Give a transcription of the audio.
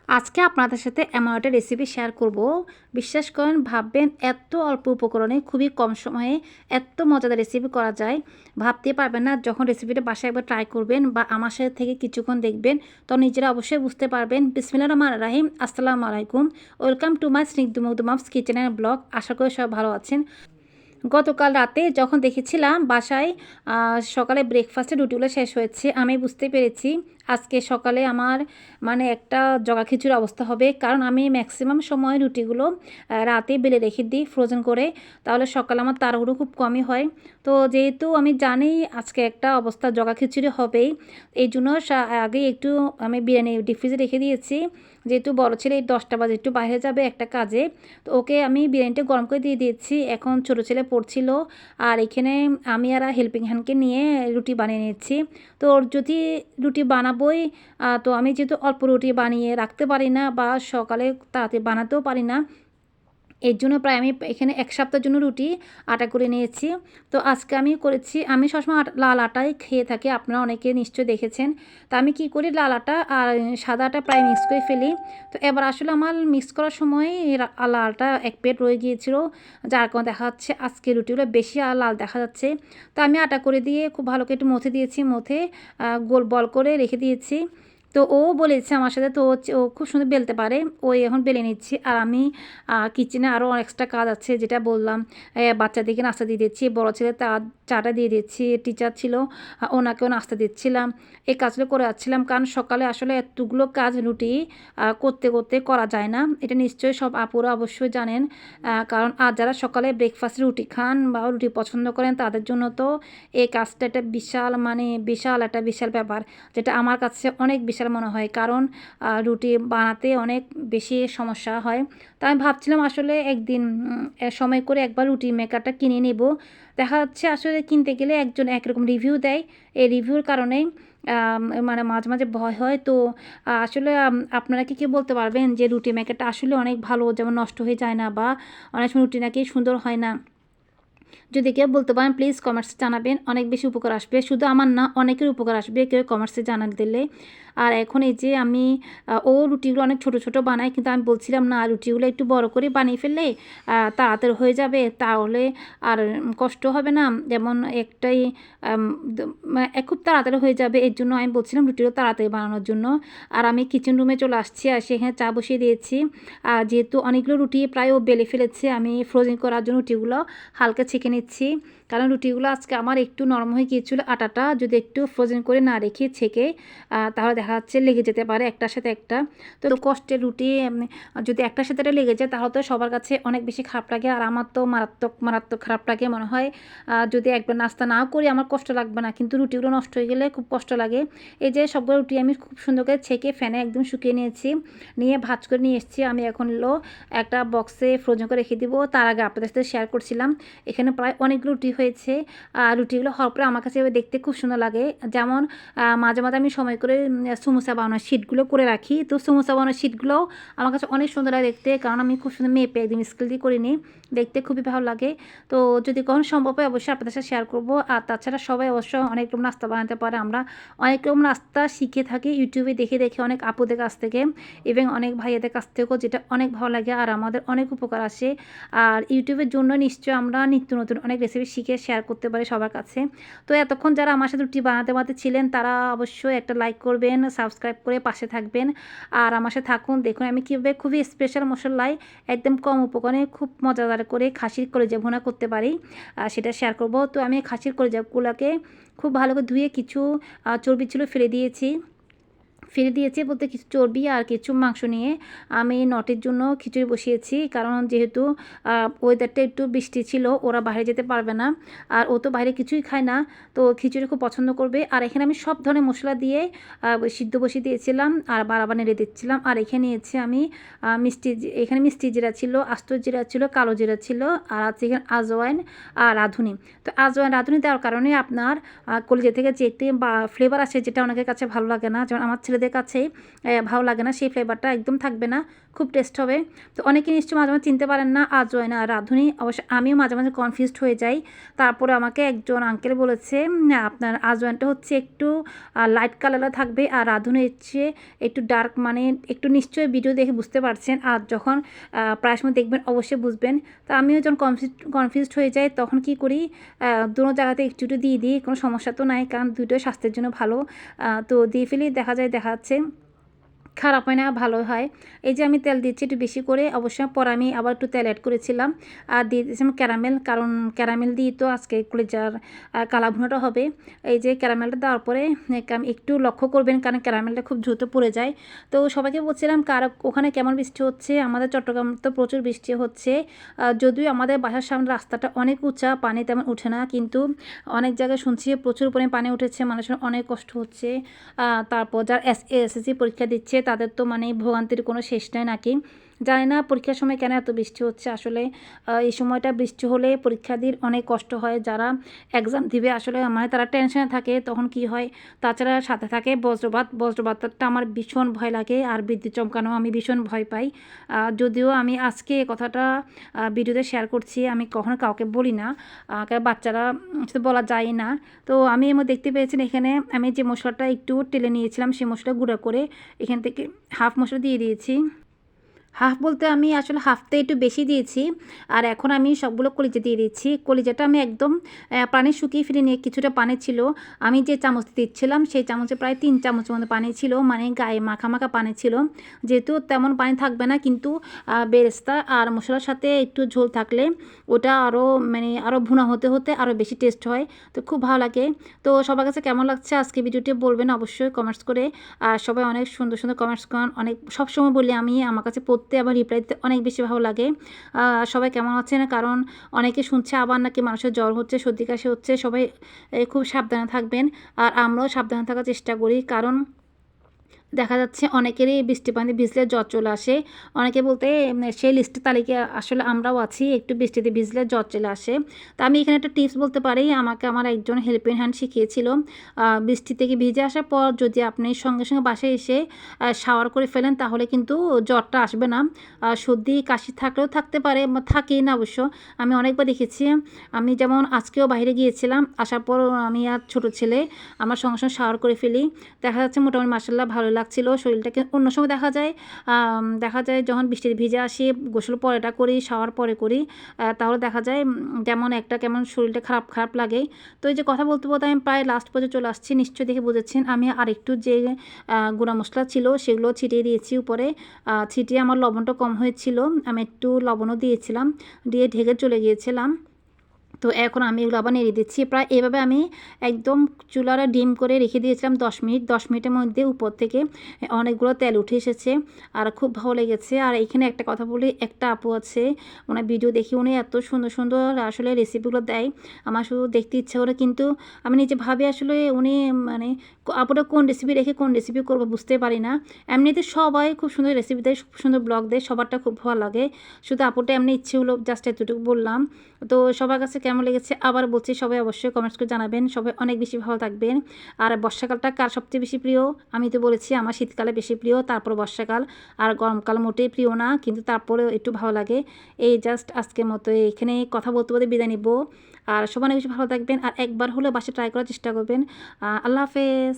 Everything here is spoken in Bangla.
আজকে আপনাদের সাথে এমন একটা রেসিপি শেয়ার করব। বিশ্বাস করেন ভাববেন এত অল্প উপকরণে খুবই কম সময়ে এত মজাদার রেসিপি করা যায়। ভাবতে পারবেন না যখন রেসিপিটা বাসায় একবার ট্রাই করবেন বা আমার সাথে থেকে কিছুক্ষণ দেখবেন তো নিজেরা অবশ্যই বুঝতে পারবেন। বিসমিল্লাহির রহমানির রহিম। আসসালামু আলাইকুম। ওয়েলকাম টু মাই স্নিগ্ধ মুগ্ধ মামস কিচেন অ্যান্ড ব্লগ। আশা করি সব ভালো আছেন। গতকাল রাতে যখন দেখেছিলাম বাসায় সকালে ব্রেকফাস্টে রুটিগুলো শেষ হয়েছে, আমি বুঝতে পেরেছি আজকে সকালে আমার মানে একটা জগা খিচুড়ির অবস্থা হবে। কারণ আমি ম্যাক্সিমাম সময় রুটিগুলো রাতে বেলে রেখে দিই ফ্রোজেন করে, তাহলে সকালে আমার তাড়াহুড়ো খুব কমই হয়। তো যেহেতু আমি জানি আজকে একটা অবস্থা জগা খিচুড়ি হবেই, এই জন্য আগে একটু আমি বিরিয়ানি ডিপ ফ্রিজে রেখে দিয়েছি। যেহেতু বড় ছেলে 10টা বাজে একটু বাইরে যাবে একটা কাজে, তো ওকে আমি বিরিয়ানিটা গরম করে দিয়ে দিয়েছি। এখন ছোটো ছেলে পড়ছিল, আর এখানে আমি আর হেল্পিং হ্যান্ডকে নিয়ে রুটি বানিয়ে নিচ্ছি। তো ওর যদি রুটি বানাবোই, তো আমি যেহেতু অল্প রুটি বানিয়ে রাখতে পারি না বা সকালে তাড়াতাড়ি বানাতেও পারি না, এর জন্য প্রায় আমি এখানে 1 সপ্তাহের জন্য রুটি আটা করে নিয়েছি। তো আজকে আমি করেছি, আমি সবসময় লাল আটাই খেয়ে থাকি, আপনারা অনেকে নিশ্চয়ই দেখেছেন। তো আমি কি করি, লাল আটা আর সাদা আটা প্রায় মিক্স করে ফেলি। তো এবার আসলে আমার মিক্স করার সময় লালটা 1 প্লেট রয়ে গিয়েছিল, যার কারণে দেখা যাচ্ছে আজকে রুটিগুলো বেশি আর লাল দেখা যাচ্ছে। তো আমি আটা করে দিয়ে খুব ভালো করে একটু মথে দিয়েছি, মথে গোল বল করে রেখে দিয়েছি। তো ও বলেছে আমার সাথে, তো ও খুব সুন্দর বেলতে পারে, ওই এখন বেলে নিচ্ছি। আর আমি কিচেনে আরও এক্সট্রা কাজ আছে, যেটা বললাম বাচ্চাদেরকে নাস্তা দিয়ে দিচ্ছি, বড় ছেলে তার চাটা দিয়ে দিচ্ছি, টিচার ছিল ওনাকেও নাস্তা দিচ্ছিলাম। এই কাজগুলো করে যাচ্ছিলাম, কারণ সকালে আসলে এতগুলো কাজ রুটি করতে করতে করা যায় না। এটা নিশ্চয়ই সব আপুরা অবশ্যই জানেন, কারণ আর যারা সকালে ব্রেকফাস্টে রুটি খান বা রুটি পছন্দ করেন তাদের জন্য তো এই কাজটা একটা বিশাল বিশাল ব্যাপার, যেটা আমার কাছে অনেক বিশাল মনে হয়। কারণ রুটি বানাতে অনেক বেশি সমস্যা হয়। তো আমি ভাবছিলাম আসলে একদিন সময় করে একবার রুটি মেকারটা কিনে নেব। দেখা যাচ্ছে আসলে কিনতে গেলে একজন একরকম রিভিউ দেয়, এই রিভিউর কারণেই মানে মাঝে মাঝে ভয় হয়। তো আসলে আপনারা কি বলতে পারবেন যে রুটি মেকারটা আসলে অনেক ভালো, যেমন নষ্ট হয়ে যায় না বা অনেক সময় রুটি নাকি সুন্দর হয় না? যদি কেউ বলতে পারেন প্লিজ কমেন্টসে জানাবেন, অনেক বেশি উপকার আসবে। শুধু আমার না, অনেকের উপকার আসবে কেউ কমেন্টসে জানা দিলে। আর এখন এই যে আমি ও রুটিগুলো অনেক ছোট ছোট বানায়, কিন্তু আমি বলছিলাম না রুটিগুলো একটু বড় করে বানিয়ে ফেললে তাড়াতাড়ি হয়ে যাবে, তাহলে আর কষ্ট হবে না। যেমন একটাই খুব তাড়াতাড়ি হয়ে যাবে, এর জন্য আমি বলছিলাম রুটিগুলো তাড়াতাড়ি বানানোর জন্য। আর আমি কিচেন রুমে চলে আসছি, আর সেখানে চা বসিয়ে দিয়েছি। যেহেতু অনেকগুলো রুটি প্রায় ও বেলে ফেলেছে, আমি ফ্রোজেন করার জন্য রুটিগুলো হালকা ছেঁকে নিচ্ছি। কারণ রুটিগুলো আজকে আমার একটু নরম হয়ে গিয়েছিলো, আটাটা যদি একটু ফ্রোজেন করে না রেখে ছেঁকে তাহলে দেখা যাচ্ছে লেগে যেতে পারে একটার সাথে একটা। তো কষ্টের রুটি যদি একটার সাথে একটা লেগে যায় তাহলে তো সবার কাছে অনেক বেশি খারাপ লাগে, আর আমার তো মারাত্মক মারাত্মক খারাপ লাগে। মনে হয় যদি একবার নাস্তা নাও করি আমার কষ্ট লাগবে না, কিন্তু রুটিগুলো নষ্ট হয়ে গেলে খুব কষ্ট লাগে। এই যে সবগুলো রুটি আমি খুব সুন্দর করে ছেঁকে ফ্যানে একদম শুকিয়ে নিয়েছি, নিয়ে ভাজ করে নিয়ে এসেছি। আমি এখন একটা বক্সে ফ্রোজেন করে রেখে দিব। তার আগে আপনাদের সাথে শেয়ার করছিলাম এখানে প্রায় অনেক রুটি হয়েছে। রুটিগুলো হওয়ার পরে আমার কাছে দেখতে খুব সুন্দর লাগে। যেমন মাঝে মাঝে আমি সময় করে সমোসা বানানোর শিটগুলো করে রাখি, তো সমোসা বানানোর শিটগুলোও আমার কাছে অনেক সুন্দর লাগে দেখতে, কারণ আমি খুব সুন্দর মেপে একদম স্কেল দিয়ে করে নিই, দেখতে খুবই ভালো লাগে। তো যদি কখনো সম্ভব হয় অবশ্যই আপনাদের সাথে শেয়ার করবো। আর তাছাড়া সবাই অবশ্য অনেক রকম নাস্তা বানাতে পারে, আমরা অনেক রকম নাস্তা শিখে থাকি ইউটিউবে দেখে দেখে, অনেক আপুদের কাছ থেকে এবং অনেক ভাইয়াদের কাছ থেকেও, যেটা অনেক ভালো লাগে আর আমাদের অনেক উপকার আসে। আর ইউটিউবের জন্য নিশ্চয়ই আমরা নিত্য নতুন অনেক রেসিপি শিখে শেয়ার করতে পারি সবার কাছে। তো এতক্ষণ যারা আমার সাথে রুটি বানাতে ছিলেন তারা অবশ্যই একটা লাইক করবেন, সাবস্ক্রাইব করে পাশে থাকবেন আর আমার সাথে থাকুন। দেখুন আমি কীভাবে খুবই স্পেশাল মশলায় একদম কম উপকরণে খুব মজাদার করে খাসির কলিজা ভুনা করতে পারি, সেটা শেয়ার করব। তো আমি খাসির কলিজাগুলোকে খুব ভালো করে ধুয়ে কিছু চর্বি ছিল ফেলে দিয়েছি বলতে কিছু চর্বি আর কিছু মাংস নিয়ে আমি নটের জন্য খিচুড়ি বসিয়েছি। কারণ যেহেতু ওয়েদারটা একটু বৃষ্টি ছিল, ওরা বাইরে যেতে পারবে না, আর ও তো বাইরে কিছুই খায় না, তো খিচুড়ি খুব পছন্দ করবে। আর এখানে আমি সব ধরনের মশলা দিয়ে সিদ্ধ বসিয়ে দিয়েছিলাম আর বারাবার নেড়ে দিচ্ছিলাম। আর এখানে নিয়েছি আমি এখানে মিষ্টি জিরা ছিল, আস্ত জিরা ছিল, কালো জিরা ছিল, আর আছে এখানে আজওয়াইন আর রাঁধুনি। তো আজওয়াইন রাঁধুনি দেওয়ার কারণে আপনার কলিজা থেকে যে একটি বা ফ্লেভার আসে, যেটা অনেকের কাছে ভালো লাগে না, যেমন আমার ছেলেদের বাচ্চাদের কাছে ভালো লাগে না, সেই ফ্লেভারটা একদম থাকবে না, খুব টেস্ট হবে। তো অনেকে নিশ্চয়ই মাঝে মাঝে চিনতে পারেন না আজওয়াইন আর রাঁধুনি। অবশ্য আমিও মাঝে মাঝে কনফিউজড হয়ে যাই। তারপরে আমাকে একজন আঙ্কেল বলেছে আপনার আজওয়াইনটা হচ্ছে একটু লাইট কালারে থাকবে আর রাঁধুনি হচ্ছে একটু ডার্ক, মানে একটু নিশ্চয়ই ভিডিও দেখে বুঝতে পারছেন, আর যখন প্রায় সময় দেখবেন অবশ্যই বুঝবেন। তো আমিও যখন কনফিউজড হয়ে যাই তখন কি করি, দুটো জায়গাতে একটু একটু দিয়ে দিই, কোনো সমস্যা তো নাই, কারণ দুটোই স্বাস্থ্যের জন্য ভালো। তো দিয়ে ফেলি, দেখা যাচ্ছে খারাপ হয় না, ভালো হয়। এই যে আমি তেল দিচ্ছি একটু বেশি করে, অবশ্যই পরে আমি আবার একটু তেল অ্যাড করেছিলাম আর দিয়ে দিয়েছিলাম ক্যারামেল, কারণ ক্যারামেল দিয়ে তো আজকে কলিজার কালা ভুনাটা হবে। এই যে ক্যারামেলটা দেওয়ার পরে একটু লক্ষ্য করবেন, কারণ ক্যারামেলটা খুব দ্রুত পড়ে যায়। তো সবাইকে বলছিলাম কার ওখানে কেমন বৃষ্টি হচ্ছে। আমাদের চট্টগ্রাম তো প্রচুর বৃষ্টি হচ্ছে, যদিও আমাদের বাসার সামনে রাস্তাটা অনেক উঁচা, পানি তেমন উঠে না, কিন্তু অনেক জায়গায় শুনছি প্রচুর পরিমাণে পানি উঠেছে, মানুষের অনেক কষ্ট হচ্ছে। তারপর যারা এসএসসি পরীক্ষা দিচ্ছে তাদের তো মানে ভোগান্তির কোনো শেষ নাই নাকি, জানি না পরীক্ষার সময় কেন এত বৃষ্টি হচ্ছে। আসলে এই সময়টা বৃষ্টি হলে পরীক্ষার্থীর অনেক কষ্ট হয়, যারা এক্সাম দিবে আসলে মানে তারা টেনশনে থাকে, তখন কি হয়। তাছাড়া সাথে থাকে বজ্রপাতটা আমার ভীষণ ভয় লাগে, আর বিদ্যুৎ চমকানো আমি ভীষণ ভয় পাই। যদিও আমি আজকে এই কথাটা ভিডিওতে শেয়ার করছি, আমি কখনো কাউকে বলি না, কারণ বাচ্চারা তো বলা যায় না। তো আমি এর মধ্যে দেখতে পেয়েছেন এখানে আমি যে মশলাটা একটু টেলে নিয়েছিলাম, সেই মশলা গুঁড়া করে এখান থেকে হাফ মশলা দিয়ে দিয়েছি। হাফ বলতে আমি আসলে হাফতে একটু বেশি দিয়েছি, আর এখন আমি সবগুলো কলিজা দিয়ে দিচ্ছি। কলিজাটা আমি একদম পানি শুকিয়ে ফেলে নিয়ে, কিছুটা পানি ছিল, আমি যে চামচ দিচ্ছিলাম সেই চামচে প্রায় 3 চামচের মতো পানি ছিল, মানে গায়ে মাখা মাখা পানি ছিল। যেহেতু তেমন পানি থাকবে না, কিন্তু বেরেস্তা আর মশলার সাথে একটু ঝোল থাকলে ওটা আরও মানে আরও ভুনা হতে হতে আরও বেশি টেস্ট হয়, তো খুব ভালো লাগে। তো সবার কাছে কেমন লাগছে আজকে ভিডিওটি বলবেন অবশ্যই কমেন্টস করে। আর সবাই অনেক সুন্দর সুন্দর কমেন্টস করেন, অনেক সবসময় বলি আমি, আমার কাছে পড়তে আবার রিপ্লাই দিতে অনেক বেশি ভালো লাগে। সবাই কেমন আছেন, কারণ অনেকে শুনছে আবার নাকি মানুষের জ্বর হচ্ছে, সর্দি কাশি হচ্ছে, সবাই খুব সাবধানে থাকবেন। আর আমরাও সাবধানে থাকার চেষ্টা করি, কারণ দেখা যাচ্ছে অনেকেরই বৃষ্টি পানি ভিজলে জ্বর চলে আসে। অনেকে বলতে সেই লিস্টের তালিকায় আসলে আমরাও আছি, একটু বৃষ্টিতে ভিজলে জ্বর চলে আসে। তো আমি এখানে একটা টিপস বলতে পারি, আমাকে আমার একজন হেল্পিং হ্যান্ড শিখিয়েছিল। বৃষ্টি থেকে ভিজে আসার পর যদি আপনি সঙ্গে সঙ্গে বাসায় এসে শাওয়ার করে ফেলেন, তাহলে কিন্তু জ্বরটা আসবে না। সর্দি কাশি থাকলেও থাকতে পারে, থাকেই না অবশ্য, আমি অনেকবার দেখেছি। আমি যেমন আজকেও বাইরে গিয়েছিলাম, আসার পর আমি আর ছোটো ছেলে আমার সঙ্গে সঙ্গে শাওয়ার করে ফেলি, দেখা যাচ্ছে মোটামুটি মাশাআল্লাহ ভালো লাগছিল শরীরটাকে। অন্য সময় দেখা যায় যখন বৃষ্টিতে ভিজে আসি, গোসল পরেটা করি, শাওয়ার পরে করি, তাহলে দেখা যায় যেমন একটা কেমন শরীরটা খারাপ খারাপ লাগে। তো এই যে কথা বলতে বলতে আমি প্রায় লাস্ট পর্যায়ে চলে আসছি, নিশ্চয়ই দেখে বুঝেছেন। আমি আরেকটু যে গুঁড়া মশলা ছিল সেগুলো ছিটিয়ে দিয়েছি উপরে, ছিটিয়ে আমার লবণটা কম হয়েছিল, আমি একটু লবণও দিয়েছিলাম, দিয়ে ঢেকে চলে গিয়েছিলাম। তো এখন আমি এগুলো আবার নেড়ে দিচ্ছি, প্রায় এভাবে আমি একদম চুলাটা ডিম করে রেখে দিয়েছিলাম 10 মিনিট। 10 মিনিটের মধ্যে উপর থেকে অনেকগুলো তেল উঠে এসেছে, আর খুব ভালো লেগেছে। আর এখানে একটা কথা বলি, একটা আপু আছে, ওনার ভিডিও দেখি উনি এত সুন্দর সুন্দর আসলে রেসিপিগুলো দেয়, আমার শুধু দেখতে ইচ্ছা করে, কিন্তু আমি নিজে ভাবি আসলে উনি মানে আপুটা কোন রেসিপি রেখে কোন রেসিপি করবো বুঝতে পারি না। এমনিতে সবাই খুব সুন্দর রেসিপি দেয়, খুব সুন্দর ব্লগ দেয়, সবারটা খুব ভালো লাগে, শুধু আপুটা এমনি ইচ্ছে হলো জাস্ট এতটুকু বললাম। তো সবার কাছে কেমন লেগেছে আবার বলছি, সবাই অবশ্যই কমেন্টস করে জানাবেন। সবাই অনেক বেশি ভালো থাকবেন। আর বর্ষাকালটা কার সবচেয়ে বেশি প্রিয়? আমি তো বলেছি আমার শীতকালে বেশি প্রিয়, তারপর বর্ষাকাল, আর গরমকাল মোটেই প্রিয় না, কিন্তু তারপরেও একটু ভালো লাগে। এই জাস্ট আজকের মতো এখানে কথা বলতে বলতে বিদায় নিব। আর সবাই অনেক বেশি ভালো থাকবেন, আর একবার হলে বাসায় ট্রাই করার চেষ্টা করবেন। আল্লাহ হাফেজ।